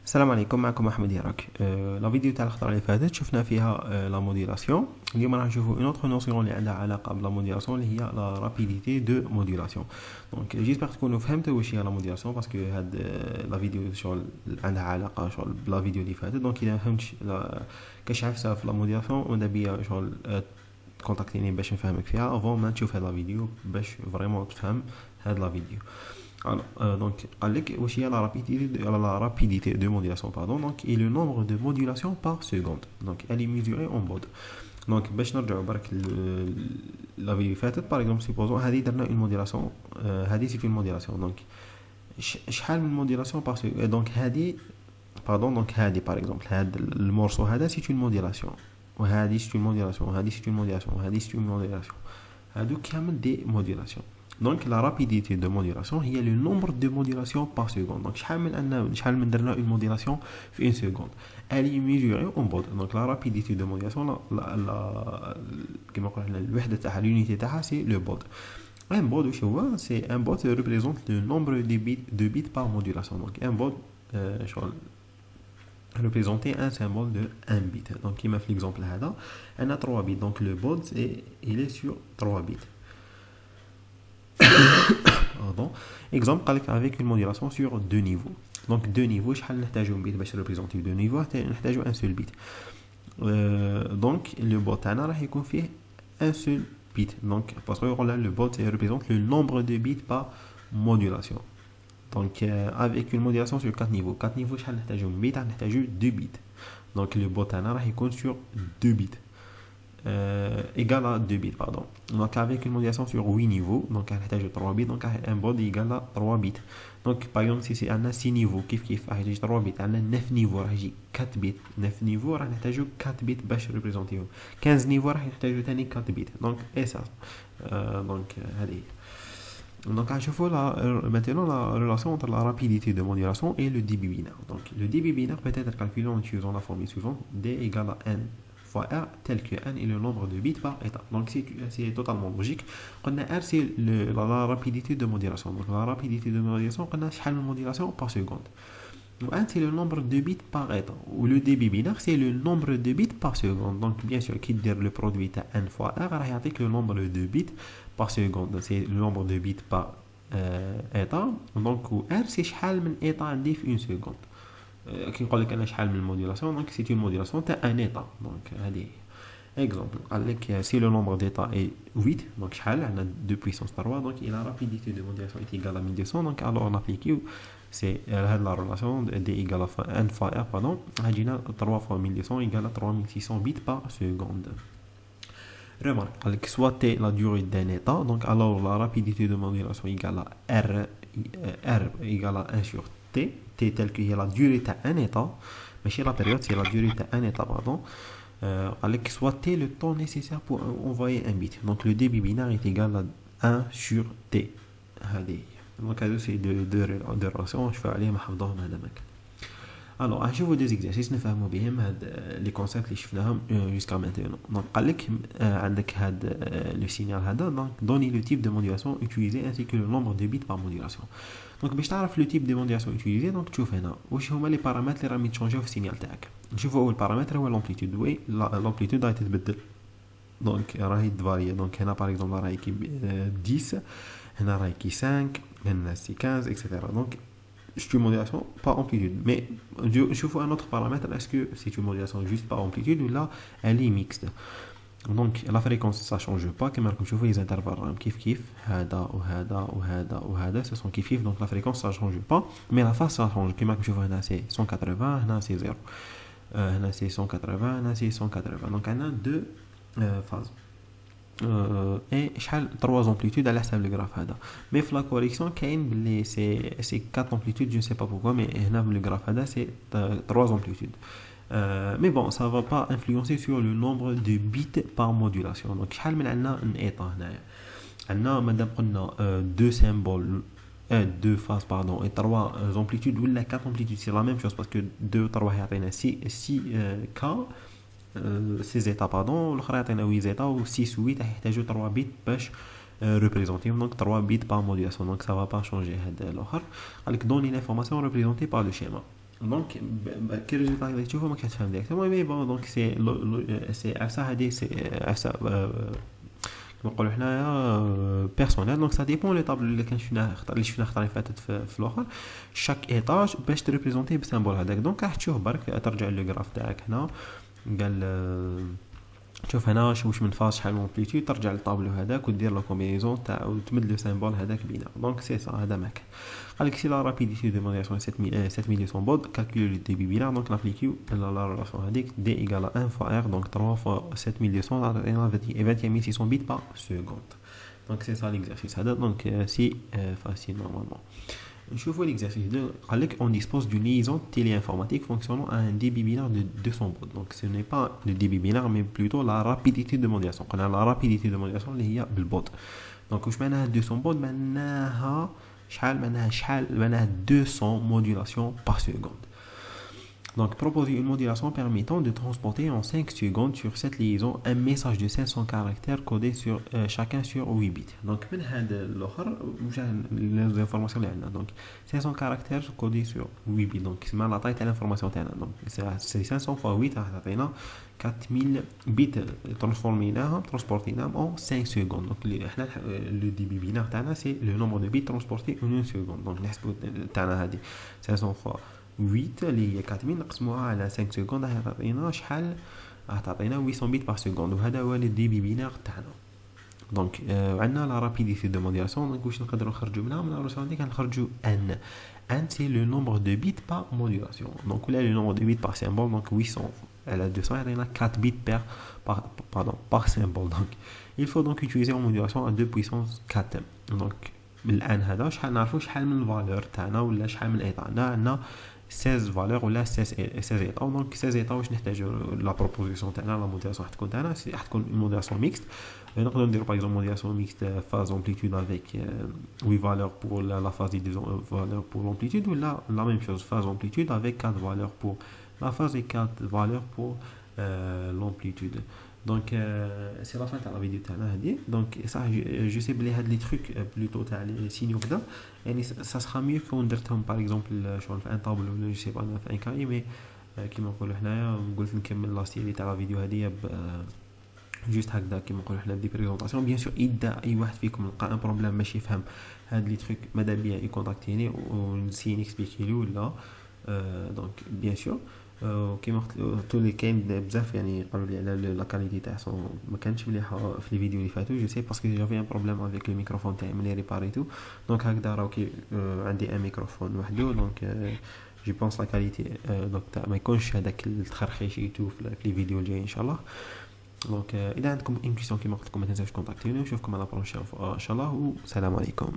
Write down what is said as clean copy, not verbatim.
السلام عليكم، معكم احمد يراك. لا فيديو تاع الخطره اللي فاتت شفنا فيها لا موديلاسيون. اليوم راح نشوفوا اون اوتر نوسيون اللي عندها علاقه بلا موديلاسيون اللي هي لا رابيديتي دو موديلاسيون. دونك جيسبر تكونوا فهمتوا واش هي لا موديلاسيون باسكو هاد لا فيديو شغل عندها علاقه شغل بلا فيديو اللي فاتت. دونك اذا ما فهمتش كاش عفسه في لا موديلاسيون ماذا بيا شغل كونتاكتيني باش نفهمك فيها افون ما تشوف هاد لا فيديو باش فريمون تفهم هاد لا فيديو. Alors, donc, il y a la rapidité de modulation, pardon, donc, et le nombre de modulations par seconde. Donc, elle est mesurée en baud. Donc, باش نرجعوا برك la vidéo فاتت, par exemple, supposons هذه درنا une modulation, هذه c'est une modulation. Donc, شحال من modulation par seconde. Donc, هذه, pardon, donc هذه par exemple, هذا المورسو هذا c'est une modulation. وهذه c'est une modulation, وهذه c'est une modulation, وهذه c'est une modulation. هذو كامل des modulations. Donc la rapidité de modulation هي le nombre de modulations par seconde. Donc شحال من درنا une modulation في une seconde. Elle est mesurée en baud. Donc la rapidité de modulation كما قلنا الوحدة تاعها l'unité تاعها c'est le baud. Un baud واش هو؟ c'est un baud représente le nombre de bits par modulation. Donc un baud شغل représenter un symbole de 1 bit. Donc كيما في l'exemple هذا أنا 3 bits. Donc le baud il est sur 3 bits. Pardon. Exemple avec une modulation sur deux niveaux. Donc deux niveaux, شحال نحتاجو bit باش représenter deux niveaux نحتاجو un seul bit. Donc le bot تاعنا راح يكون فيه un seul bit. Donc parce que là le bot représente le nombre de bits par modulation. Donc avec une modulation sur 4 niveaux. 4 niveaux شحال نحتاجو bit نحتاجو 2 bits. Donc le bot تاعنا راح يكون sur 2 bits. Égale à 2 bits, pardon. Donc avec une modulation sur 8 niveaux, donc elle a 3 bits, donc un baud égale à 3 bits. Donc par exemple si c'est un 6 niveaux, kif kif, راح يجي 3 bits, un 9 niveaux راح يجي 4 bits. 9 niveaux راح نحتاجو 4 bits باش représenter. 15 niveaux راح نحتاجو ثاني 4 bits. Donc et ça. Donc هذه. Donc maintenant la relation entre la rapidité de modulation et le débit binaire. Donc le débit binaire peut être calculé en utilisant la formule suivante: d égale à n fois r tel que n est le nombre de bits par état. Donc c'est totalement logique. On a r c'est la rapidité de modulation. Donc la rapidité de modulation on a شحال من modulation par seconde. Donc n c'est le nombre de bits par état. Ou le débit binaire c'est le nombre de bits par seconde. Donc bien sûr qui dire le produit à n fois r راح يعطيك le nombre de bits par seconde. C'est le nombre de bits par état. Donc r c'est شحال من état عندي في une seconde. كي نقول لك انا شحال من الموديلاسيون دونك سي اون موديلاسيون تاع ان ايتا. دونك هذه اكزومبل قال لك سي لو نومبر ديتا اي 8 دونك شحال عندنا 2 بويسونس 3 دونك الى رابيديتي دو موديلاسيون اي ايغال ا 1200 دونك الوغ نابليكيو سي هاد لا ريلاسيون دي ايغال ان فوا ار باردون هاجينا 3 فوا 1200 ايغال 3600 بيت بار سكوند. Remarque, avec soit t la durée d'un état, donc alors la rapidité de modulation égale à r égale à 1 sur t, t tel que est la durée d'un état, mais chez la période c'est la durée d'un état, pardon, avec soit t le temps nécessaire pour envoyer un bit. Donc le débit binaire est égal à 1 sur t. Donc c'est deux relations, je fais aller ma حفظهم هذا ماك. Alors, نشوفوا des exercices نفهموا بهم هاد les concepts اللي شفناهم jusqu'à maintenant. Donc قال لك عندك هاد le signal هذا donc donner le type de modulation utilisé ainsi que le nombre de bits par modulation. Donc باش تعرف le type de modulation utilisé donc تشوف هنا واش هما les paramètres اللي راهم يتشونجيو في السينيال تاعك. نشوفوا اول بارامتر هو l'amplitude. وي l'amplitude راهي تتبدل. Donc راهي تفاري. Donc هنا par exemple راهي كي 10 هنا راهي كي 5 هنا سي 15 etc. Donc c'est une modulation par amplitude. Mais je vois un autre paramètre. Est-ce que c'est une modulation juste par amplitude ou là elle est mixte? Donc la fréquence ça change pas. Comme je vois les intervalles kif kif هذا وهذا وهذا وهذا ce sont kif kif. Donc la fréquence ça change pas. Mais la phase ça change. Comme je vois là c'est 180 là c'est 0. Là c'est 180 là c'est 180. Donc on a deux phases. اي شحال 3 امبليتود على حسب الجراف هذا. مي في لا كوريكسيون كاين بلي سي 4 امبليتود جو سي با بوركوا مي هنا في الجراف هذا سي 3 امبليتود. مي بون سا فا با انفلونسي سور لو نومبر دو بيت بار مودولاسيون. دونك شحال من عندنا ان ايطا هنايا عندنا مادام قلنا دو سيمبول دو فاز باردون اي 3 امبليتود ولا 4 امبليتود سي لا ميم شوز باسكو 2 3 يعطينا سي كا سي زيتا باردون الاخرى يعطينا 8 زيتا و 6 و 8 يحتاجوا 3 بيت باش représentيهم دونك 3 بيت بار موديلاسيون دونك ça va pas changer هذا الاخر. قالك دوني l'information représentée par le schéma. دونك كي ريزولتا اللي تشوفه ما كتفهم ديريكتومون مي بون دونك سي عفسه هادي سي عفسه نقولوا حنايا بيرسونيل. دونك سا ديبون لي طابلو اللي شفناه الخطره اللي فاتت في الاخر شاك ايطاج باش تريبريزونتي بالسيمبول هذاك. دونك راح تشوف برك ترجع لو غراف تاعك هنا قال تشوف هنا واش من فاز شحال مونبليتود ترجع للطابلو هذاك ودير لا كومبينيزون تاع وتمد لو سيمبول هذاك بينا. دونك سي سا هذا ماك قال لك سي لا رابيديتي دو موديلاسيون 7200 بود كالكول لو ديبي بينار. دونك نابليكيو لا ريلاسيون هذيك دي ايغال 1 فوا ار دونك 3 فوا 7200 عطينا 21600 بيت بار سكوند. دونك سي سا ليكزارسيس هذا. دونك سي فاسيل نورمالمون. نشوفوا l'exercice 2 قال لك on dispose d'une liaison téléinformatique fonctionnant à un débit binaire de 200 baud. donc ce n'est pas le débit binaire mais plutôt la rapidité de modulation. قلنا la rapidité de modulation اللي هي بالبود. donc واش معناها 200 baud؟ معناها شحال 200 modulations par seconde. Donc, proposer une modulation permettant de transporter en 5 secondes sur cette liaison un message de 500 caractères codé sur chacun sur 8 bits. Donc, من هذا الآخر les informations اللي عندنا. Donc, 500 caractères codés sur 8 bits. Donc, c'est la taille de l'information تاعنا. Donc, c'est 500 fois 8 راح تعطينا 4000 bits transportinaهم en 5 secondes. Donc, le débit binaire تاعنا c'est le nombre de bits transportés en 1 seconde. Donc, نحسبوا تاعنا هذه 500 fois 8 اللي هي 4000 نقسموها على 5 سكوند راح تعطينا شحال؟ راح تعطينا 800 بيت بار سكوند وهذا هو الديبي بينار تاعنا. دونك عندنا لا رابيديتي دو موديلاسيون. دونك واش نقدروا نخرجوا منها من لا ريلاسيون دي كنخرجوا ان سي لو نومبر دو بيت بار موديلاسيون. دونك ولا لو نومبر دو بيت بار سيمبول. دونك 800 على 200 يعطينا 4 بيت par symbole. donc il faut donc utiliser en modulation à 2 puissance 4. donc الان هذا شحال نعرفوا شحال من الفالور تاعنا ولا شحال من ايطا عندنا 16 فالور ولا 16 ايطا. دونك 16 ايطا واش نحتاجوا لا بروبوزيسيون تاعنا لا موديلاسيون تكون تاعنا تكون موديلاسيون ميكست. نقدروا نديروا باغ اكزومبل موديلاسيون ميكست فاز امبليتود افيك 8 فالور pour la phase de 2 valeurs pour l'amplitude ou la même chose phase amplitude avec 4 valeurs pour la phase et 4 valeurs pour l'amplitude. donc c'est la fin de la vidéo تاعنا هذه. donc ça je sais بلي هاد لي تروك بلوتو تاع لي سينيو كذا يعني ça sera mieux كون درتهم باغ اكزومبل شغل في ان طابل ولا جو سي با في ان كاي. مي كيما نقولوا حنايا قلت نكمل لا سيري تاع الفيديو هذه جوست هكذا كيما نقولوا حنا دي بريزونطاسيون. بيان سور اذا اي واحد فيكم لقى ان بروبليم ماشي يفهم هاد لي تروك ماذا بيا يكونتاكتيني ونسي نكسبليكي له ولا دونك بيان سور. كيما قلت لي كاين بزاف يعني قالوا لي على لا كاليتي تاع الصوت ما كانتش مليحه في لي فيديو اللي فاتوا. جو سي باسكو جافي ان بروبليم افيك لو ميكروفون تاعي ملي ريباريتو. دونك هكذا راهو كي عندي ان ميكروفون وحده. دونك جو بونس لا كاليتي دونك ما يكونش هذاك التخرخيش يتو في لي فيديو الجاي ان شاء الله. دونك اذا عندكم اي كيسيون كيما قلت لكم ما تنساوش كونتاكتيني. ونشوفكم على بروشين ان شاء الله والسلام عليكم.